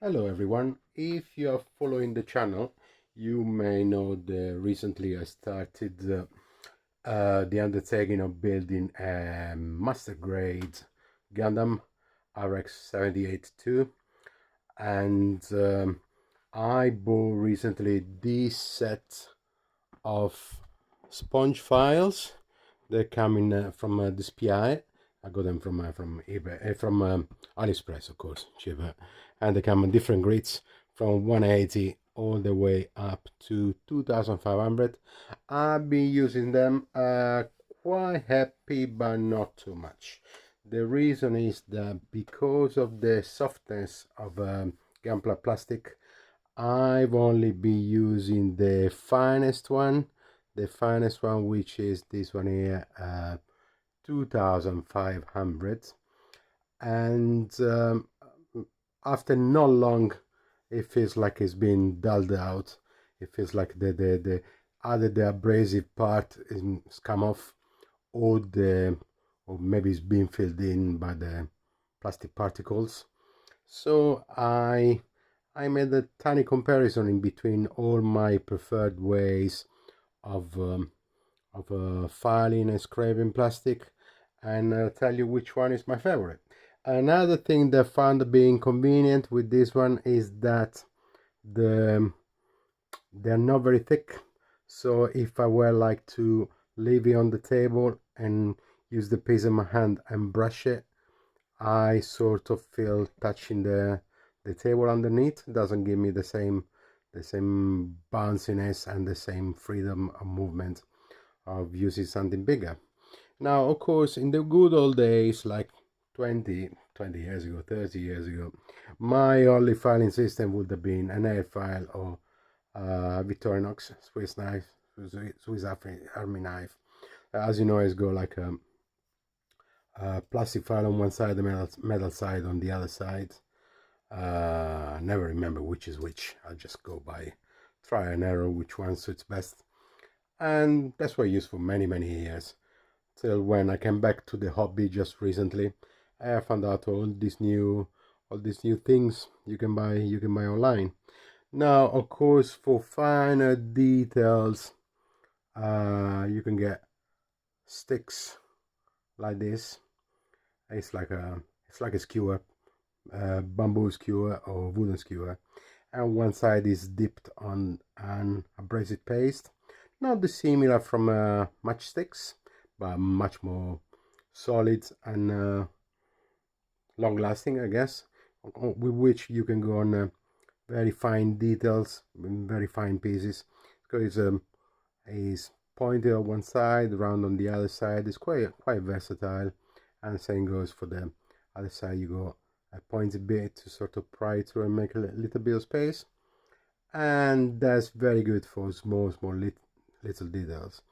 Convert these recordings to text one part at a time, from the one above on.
Hello everyone. If you are following the channel, you may know that recently I started the undertaking of building a master grade Gundam RX-78-2, and I bought recently this set of sponge files. They're coming from Dspiae. I got them from eBay, from AliExpress, of course, cheaper. And they come in different grades from 180 all the way up to 2500. I've been using them, quite happy, but not too much. The reason is that because of the softness of Gunpla plastic, I've only been using the finest one, which is this one here, 2500. And after not long, it feels like it's been dulled out. It feels like the either the abrasive part is come off, or the or maybe it's being filled in by the plastic particles. So I made a tiny comparison in between all my preferred ways of filing and scraping plastic, and I'll tell you which one is my favorite. Another thing that I found being convenient with this one is that the they're not very thick. So if I were like to leave it on the table and use the piece in my hand and brush it, I sort of feel touching the table underneath. Doesn't give me the same bounciness and the same freedom of movement of using something bigger. Now, of course, in the good old days, like 20 years ago, 30 years ago, my only filing system would have been an air file or Victorinox Swiss knife, Swiss Army knife. As you know, it's got like plastic file on one side, the metal side on the other side. Never remember which is which. I just go by try and error which one suits best. And that's what I used for many years. Till when I came back to the hobby just recently, I found out all these new things you can buy online. Now, of course, for finer details, you can get sticks like this. It's like a skewer, bamboo skewer or wooden skewer, and one side is dipped on an abrasive paste, not dissimilar from matchsticks, but much more solid and long lasting, I guess, with which you can go on very fine details, very fine pieces, because it's pointed on one side, round on the other side. It's quite versatile, and the same goes for the other side. You go a pointed bit to sort of pry through and make a little bit of space, and that's very good for small little details.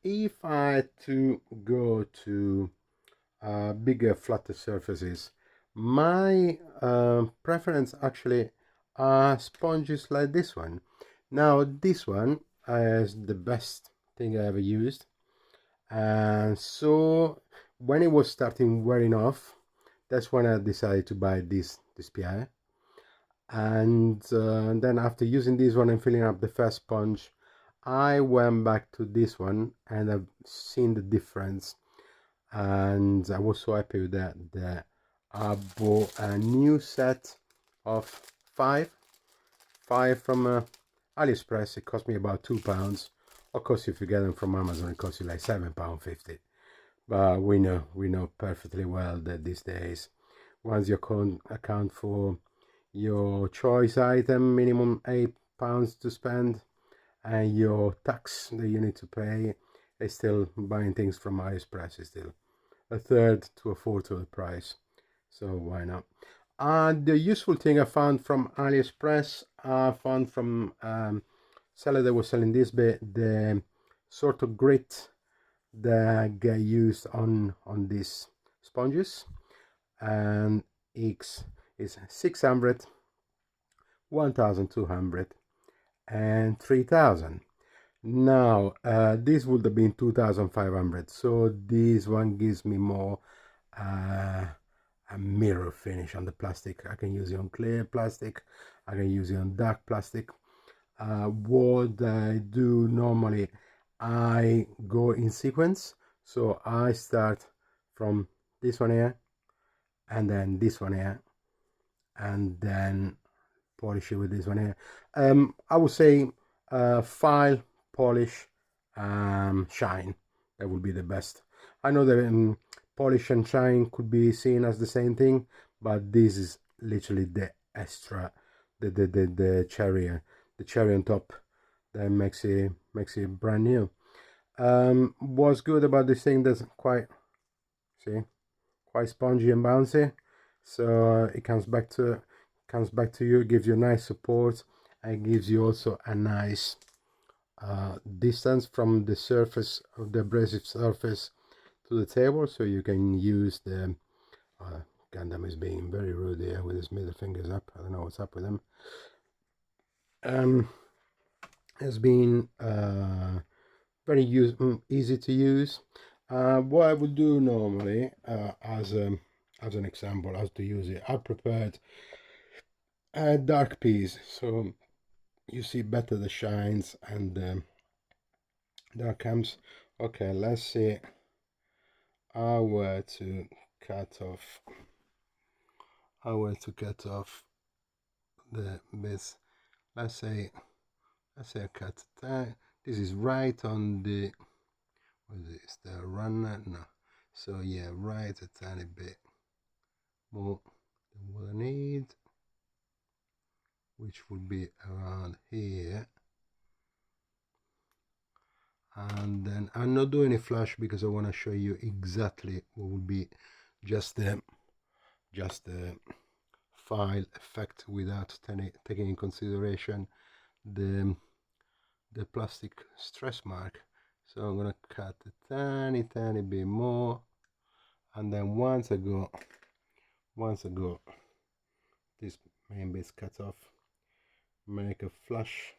If I had to go to bigger, flatter surfaces, my preference actually are sponges like this one. Now, this one is the best thing I ever used, and so when it was starting wearing off, that's when I decided to buy this PI. And then after using this one and filling up the first sponge, I went back to this one and I've seen the difference, and I was so happy with that I bought a new set of five from AliExpress. It cost me about £2. Of course, if you get them from Amazon, it costs you like £7.50. But we know perfectly well that these days, once you account for your choice item, minimum £8 to spend, and your tax that you need to pay, is still buying things from AliExpress is still a third to a fourth of the price. So why not? The useful thing I found from AliExpress, I found from seller that was selling this bit, the sort of grit that get used on these sponges, and X is 600, 1200, and 3000. Now, this would have been 2500, so this one gives me more uh, a mirror finish on the plastic. I can use it on clear plastic, I can use it on dark plastic. What I do normally, I go in sequence, so I start from this one here, and then this one here, and then polish it with this one here. I would say file, polish, shine. That would be the best. I know that polish and shine could be seen as the same thing, but this is literally the extra, the cherry on top that makes it brand new. What's good about this thing, that's quite, see, quite spongy and bouncy, so it comes back to you, gives you a nice support, and gives you also a nice distance from the surface of the abrasive surface to the table, so you can use the Gundam is being very rude here with his middle fingers up. I don't know what's up with him. Has been very easy to use. What I would do normally, as an example, as to use it, I prepared a dark piece, so you see better the shines and the dark comes. Okay, let's see. I were to cut off. The bits. Let's say I cut that. This is right on the, what is this, the runner? No. So yeah, right a tiny bit more than what I need, which would be around here. And then I'm not doing a flash because I want to show you exactly what would be just the file effect without taking in consideration the plastic stress mark. So I'm gonna cut a tiny bit more, and then once I go this main bit's cut off, make a flush,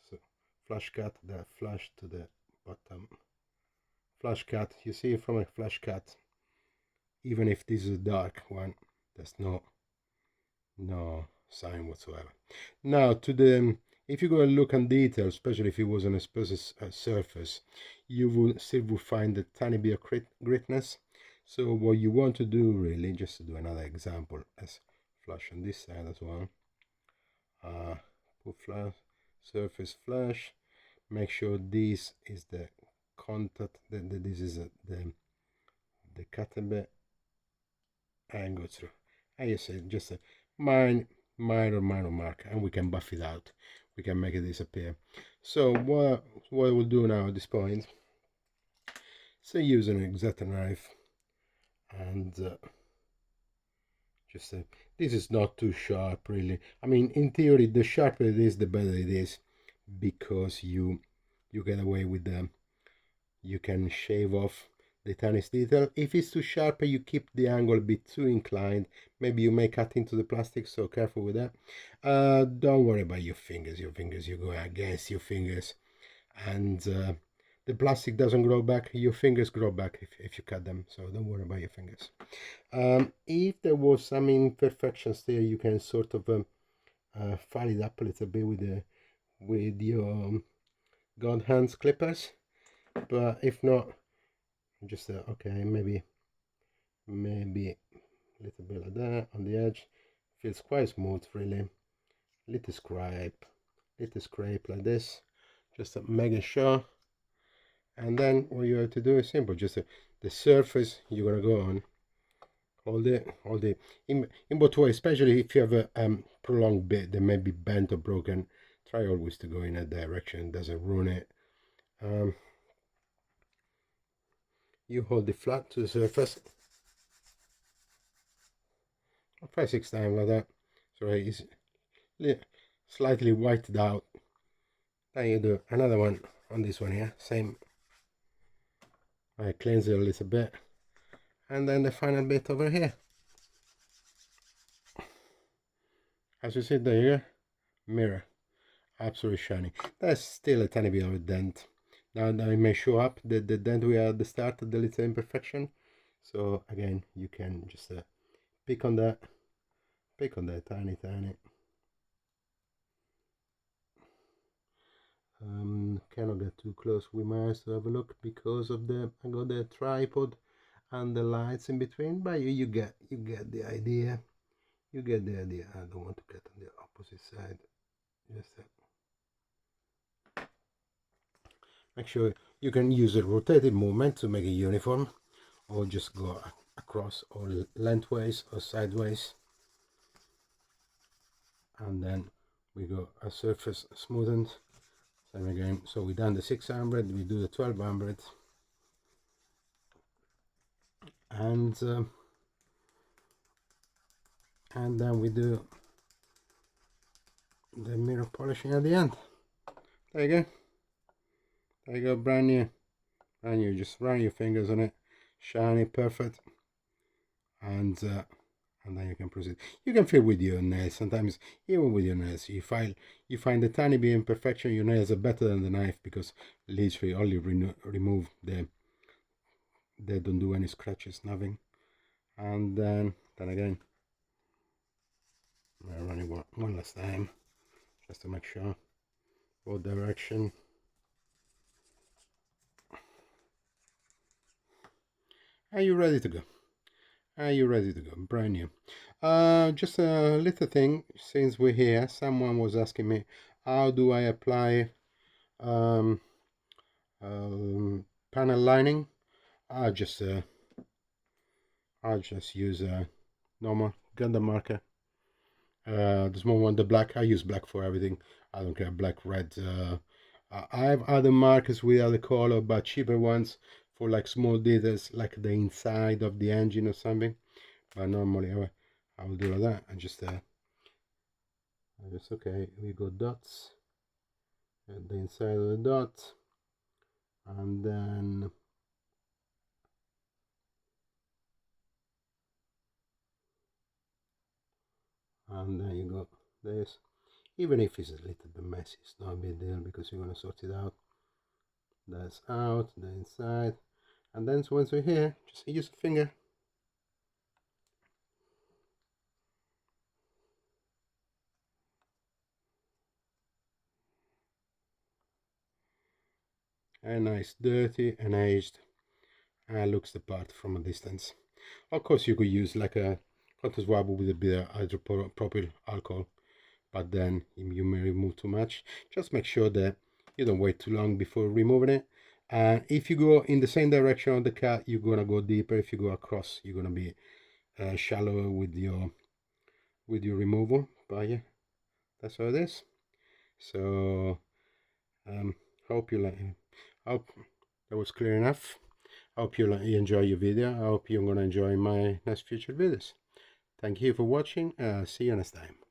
so flush cut, that flush to the bottom, flush cut. You see, from a flush cut, even if this is a dark one, there's no sign whatsoever. Now to the, if you go and look on detail, especially if it was on a surface, you will still find a tiny bit of gritness. So what you want to do, really, just to do another example, as flush on this side as well, put flash, surface flush, make sure this is the contact, this is the cutting bit, and go through, and you see just a minor mark, and we can buff it out, we can make it disappear. So what we'll do now at this point, so use an X-Acto knife, and just this is not too sharp, really. I mean, in theory, the sharper it is, the better it is, because you get away with them. You can shave off the tiniest detail. If it's too sharp, you keep the angle a bit too inclined, maybe you may cut into the plastic, so careful with that. Don't worry about your fingers, you go against your fingers, and the plastic doesn't grow back, your fingers grow back if you cut them, so don't worry about your fingers. If there was some imperfections there, you can sort of file it up a little bit with your God hands clippers, but if not, just okay, maybe a little bit like that on the edge. Feels quite smooth, really. Little scrape like this, just to make sure. And then what you have to do is simple, just the surface you're gonna go on, hold it in both ways, especially if you have a prolonged bit that may be bent or broken. Try always to go in that direction, doesn't ruin it. You hold it flat to the surface 5-6 times like that, so it's slightly whited out. Then you do another one on this one here, same. I cleanse it a little bit, and then the final bit over here. As you see, there you go, mirror, absolutely shiny. There's still a tiny bit of a dent. Now it may show up the dent we had at the start, the little imperfection. So again, you can just pick on that tiny. Cannot get too close with my eyes to have a look because of I got the tripod and the lights in between, but you get the idea. You get the idea. I don't want to get on the opposite side. Just make sure you can use a rotated movement to make it uniform, or just go across or lengthways or sideways, and then we go a surface smoothened. Same again. So we done the 600, we do the 1200, and then we do the mirror polishing at the end. There you go. There you go, brand new. Just run your fingers on it, shiny, perfect, and then you can proceed. You can feel with your nails. Sometimes even with your nails, you find the tiny bit imperfection. Your nails are better than the knife because literally only remove they don't do any scratches, nothing. And then again, I'm running one last time just to make sure both direction. Are you ready to go? Are you ready to go? Brand new. Just a little thing, since we're here, someone was asking me, how do I apply panel lining? I just use a normal Gundam marker. The small one, the black. I use black for everything. I don't care, black, red. I have other markers with other color, but cheaper ones for like small details, like the inside of the engine or something. But normally I will do like that. I just okay. We got dots at the inside of the dot, and then you got this. Even if it's a little bit messy, it's not a big deal because you're gonna sort it out. That's out, the inside, and then once we're here, just use a finger. And nice, dirty and aged, and looks the part from a distance. Of course, you could use like a cotton swab with a bit of isopropyl alcohol, but then you may remove too much. Just make sure that you don't wait too long before removing it. And if you go in the same direction of the cut, you're gonna go deeper. If you go across, you're gonna be shallower with your removal. But yeah, that's how it is. So hope you like. Hope that was clear enough. I hope you enjoy your video. I hope you're gonna enjoy my next future videos. Thank you for watching. See you next time.